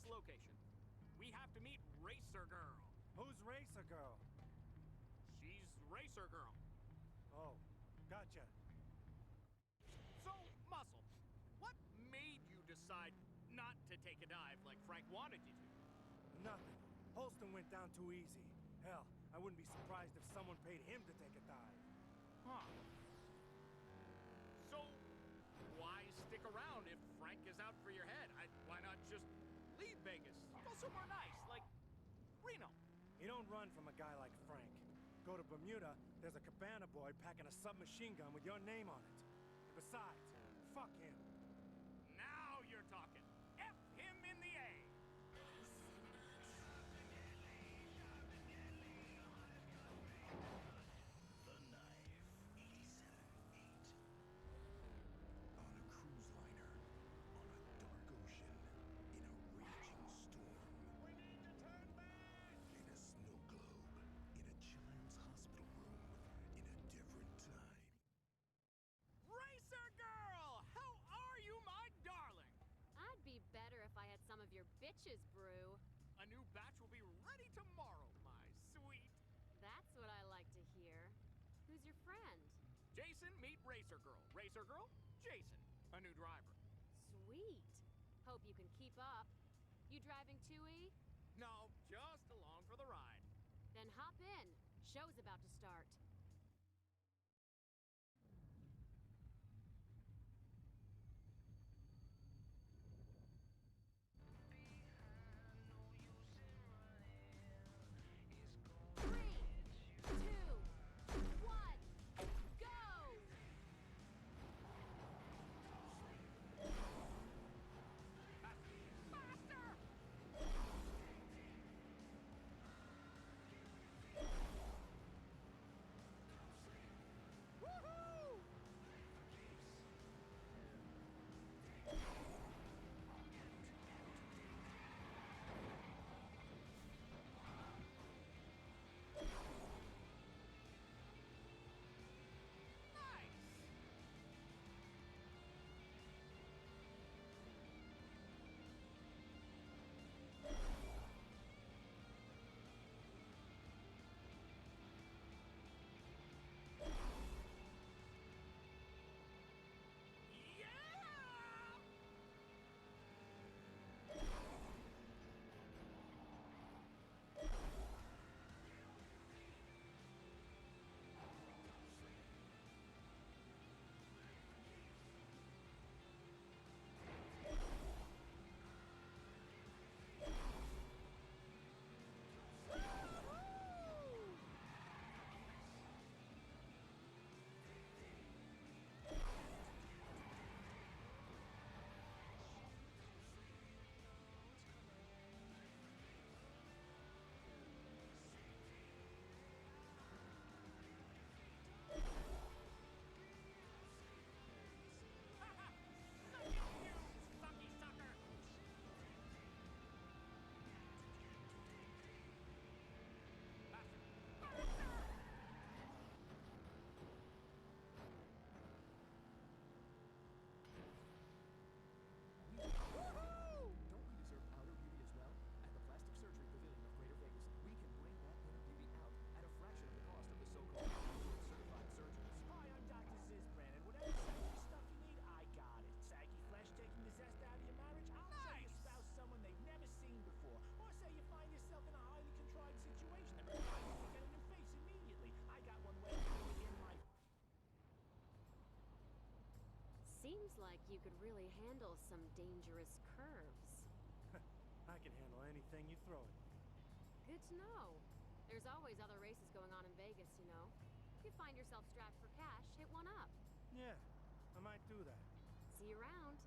this location. We have to meet Racer Girl. Who's Racer Girl? She's Racer Girl. Oh, gotcha. So, Muscle, what made you decide not to take a dive like Frank wanted you to? Nothing. Holston went down too easy. Hell, I wouldn't be surprised if someone paid him to take a dive. Huh. So, why stick around if Frank is out for your head? Why not just leave Vegas? Go somewhere nice, like Reno. You don't run from a guy like Frank. Go to Bermuda, there's a Cabana boy packing a submachine gun with your name on it. Besides, fuck him. Now you're talking. F him in the A. The Knife, 87.8. On a cruise liner, on a dark ocean, in a raging storm. We need to turn back! In a snow globe, in a child's hospital room, in a different time. Racer Girl! How are you, my darling? I'd be better if I had some of your bitches brew. A new batch will be ready tomorrow, my sweet. That's what I like to hear. Who's your friend? Jason, meet Racer Girl. Racer Girl, Jason, a new driver. Sweet. Hope you can keep up. You driving too, E? No, just along for the ride. Then hop in. Show's about to start. Three, two, one, go! Faster! Woohoo! Nice! Yeah! Woohoo! Suck it, you sucky sucker! Faster! Faster! Woohoo! Don't we deserve outer beauty as well? At the Plastic Surgery Pavilion of Greater Vegas, we can bring that inner beauty out at a fraction of the cost of the so-called certified surgeons. Hi, I'm Dr. Ziz Brandon. Whatever saggy stuff you need, I got it. Saggy flesh taking the zest out of your marriage? I'll show your Nice. spouse someone they've never seen before. Or say you find yourself in a highly contrived situation that requires you to get in your face immediately. I got one way to begin my... Seems like you could really handle some dangerous curves. I can handle anything you throw at me. Good to know. There's always other races going on in Vegas, you know. If you find yourself strapped for cash, hit one up. Yeah, I might do that. See you around.